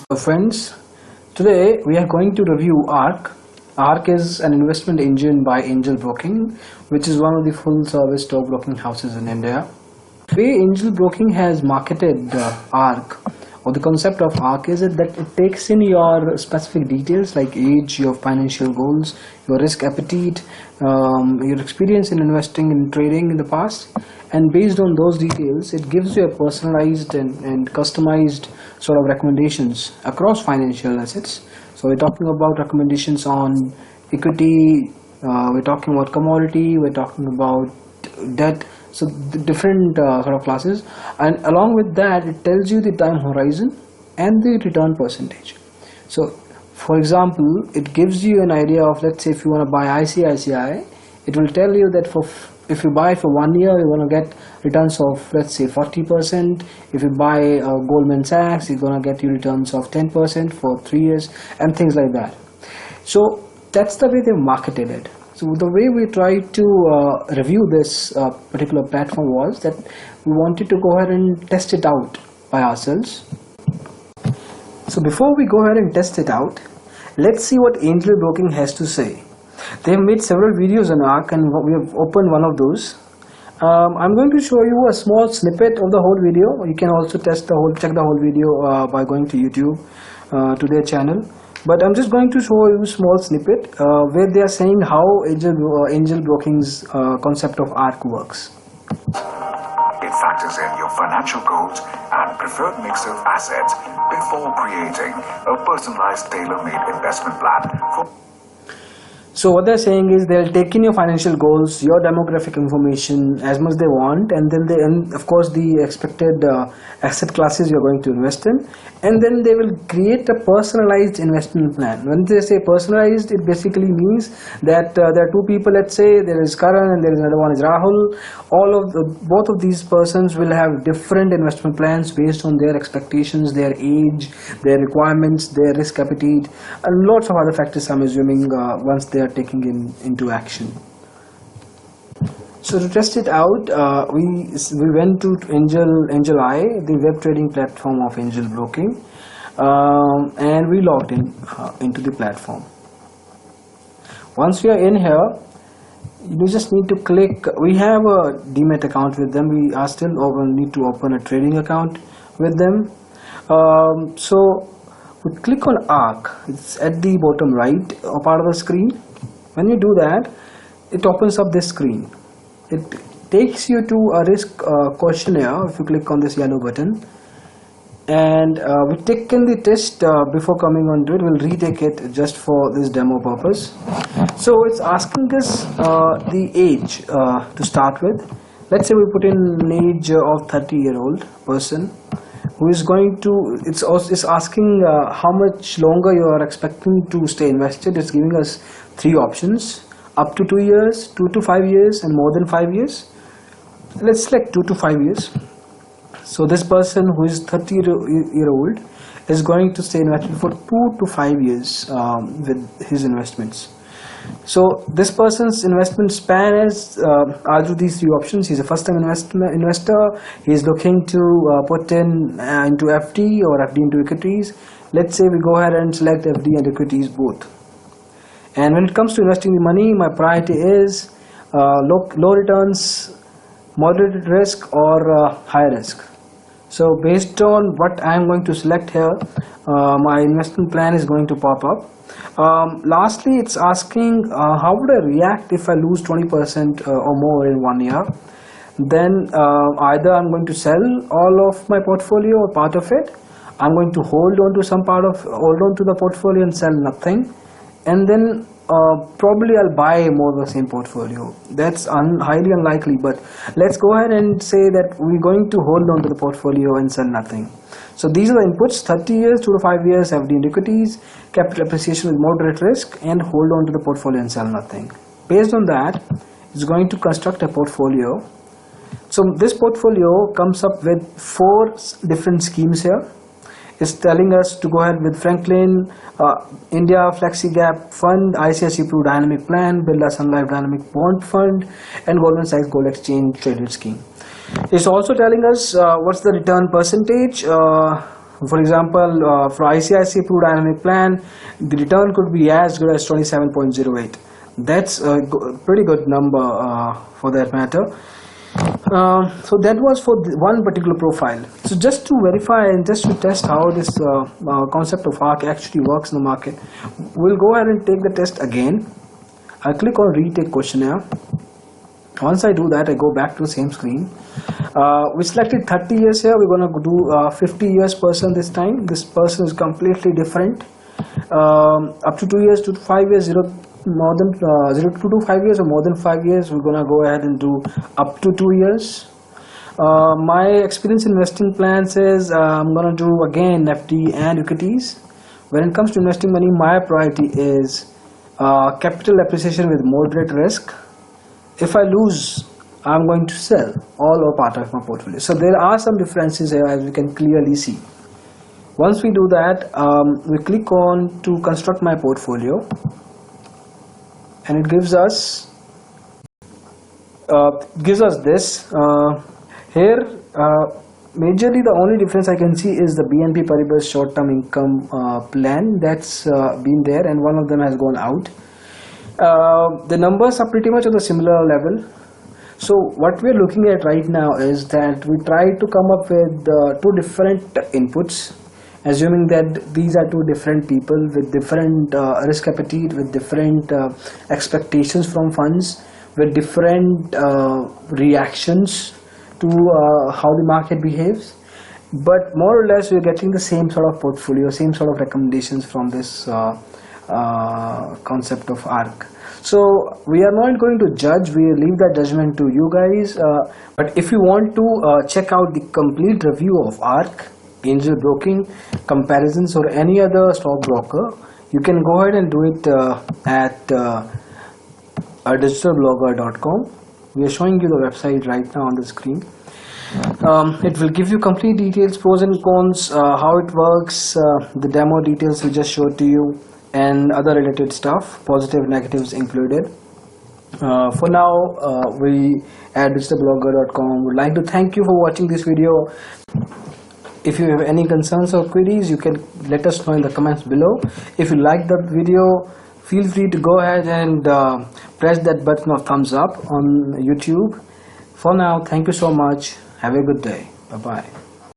So friends, today we are going to review ARQ. ARQ is an investment engine by Angel Broking, which is one of the full service stockbroking houses in India. The way Angel Broking has marketed ARQ, or the concept of ARQ, is that it takes in your specific details like age, your financial goals, your risk appetite, your experience in investing and trading in the past, and based on those details it gives you a personalized and customized sort of recommendations across financial assets. So we're talking about recommendations on equity, we're talking about commodity, we're talking about debt, so the different sort of classes, and along with that it tells you the time horizon and the return percentage. So for example, it gives you an idea of, let's say if you want to buy ICICI, it will tell you that if you buy for 1 year, you're going to get returns of, let's say, 40%. If you buy Goldman Sachs, you're going to get you returns of 10% for 3 years, and things like that. So that's the way they marketed it. So the way we tried to review this particular platform was that we wanted to go ahead and test it out by ourselves. So before we go ahead and test it out, let's see what Angel Broking has to say. They have made several videos on ARQ and we have opened one of those. I'm going to show you a small snippet of the whole video. You can also check the whole video by going to YouTube to their channel. But I'm just going to show you a small snippet where they are saying how Angel Broking's concept of ARQ works. It factors in your financial goals and preferred mix of assets before creating a personalized tailor-made investment plan for. So what they're saying is they'll take in your financial goals, your demographic information as much they want, and then and of course the expected asset classes you're going to invest in, and then they will create a personalized investment plan. When they say personalized, it basically means that there are two people, let's say there is Karan and there is another one is Rahul. Both of these persons will have different investment plans based on their expectations, their age, their requirements, their risk appetite, and lots of other factors, I'm assuming, once they are taking into action. So to test it out, we went to Angel I, the web trading platform of Angel Broking, and we logged in into the platform. Once we are in here, you just need to click. We have a Demat account with them. We are still need to open a trading account with them. So we click on ARQ. It's at the bottom right part of the screen. When you do that, it opens up this screen. It takes you to a risk questionnaire. If you click on this yellow button, and we taken the test before coming on to it, we'll retake it just for this demo purpose. So it's asking us the age to start with. Let's say we put in an age of 30-year-old person who is going to, it's asking how much longer you are expecting to stay invested. It's giving us 3 options: up to 2 years, 2 to 5 years, and more than 5 years. Let's select 2 to 5 years. So this person who is 30-year-old is going to stay invested for 2 to 5 years with his investments. So this person's investment span is either these 3 options. He's a first-time investor. He's looking to put in into FD or FD into equities. Let's say we go ahead and select FD and equities both. And when it comes to investing the money, my priority is low returns, moderate risk, or high risk. So based on what I am going to select here, my investment plan is going to pop up. Lastly, it's asking how would I react if I lose 20% or more in 1 year. Then either I'm going to sell all of my portfolio or part of it. I'm going to hold on to the portfolio and sell nothing. And then probably I'll buy more of the same portfolio. That's highly unlikely, but let's go ahead and say that we're going to hold on to the portfolio and sell nothing. So these are the inputs: 30 years, 2 to 5 years, FD and equities, capital appreciation with moderate risk, and hold on to the portfolio and sell nothing. Based on that, it's going to construct a portfolio. So this portfolio comes up with 4 different schemes here. It's telling us to go ahead with Franklin, India Flexi Gap Fund, ICICI Pru Dynamic Plan, Birla Sun Life Dynamic Bond Fund, and Goldman Sachs Gold Exchange Traded Scheme. It's also telling us what's the return percentage, For example, for ICICI Pru Dynamic Plan, the return could be as good as 27.08. That's a pretty good number for that matter. So that was for one particular profile. So just to verify and just to test how this concept of ARQ actually works in the market, we'll go ahead and take the test again. I'll click on retake questionnaire. Once I do that, I go back to the same screen. We selected 30 years here. We're going to do 50 years person this time. This person is completely different. Up to 2 years, 2 to 5 years, 0 to 5 years, or more than 5 years. We're going to go ahead and do up to 2 years. My experience investing plan says I'm going to do again FD and equities. When it comes to investing money, my priority is capital appreciation with moderate risk. If I lose, I'm going to sell all or part of my portfolio. So there are some differences here, as we can clearly see. Once we do that, we click on to construct my portfolio, and it gives us this here. Majorly, the only difference I can see is the BNP Paribas short-term income plan that's been there, and one of them has gone out. The numbers are pretty much on the similar level. So what we're looking at right now is that we try to come up with two different inputs, assuming that these are two different people with different risk appetite, with different expectations from funds, with different reactions to how the market behaves. But more or less we're getting the same sort of portfolio, same sort of recommendations from this concept of ARQ. So we are not going to judge, we leave that judgment to you guys. But if you want to check out the complete review of ARQ, angel broking, comparisons, or any other stockbroker, you can go ahead and do it at digitalblogger.com. We are showing you the website right now on the screen. It will give you complete details, pros and cons, how it works, the demo details we just showed to you, and other related stuff, positive, negatives included. For now, we at digitalblogger.com would like to thank you for watching this video. If you have any concerns or queries, you can let us know in the comments below. If you like the video, feel free to go ahead and press that button of thumbs up on YouTube. For now, thank you so much. Have a good day. Bye bye.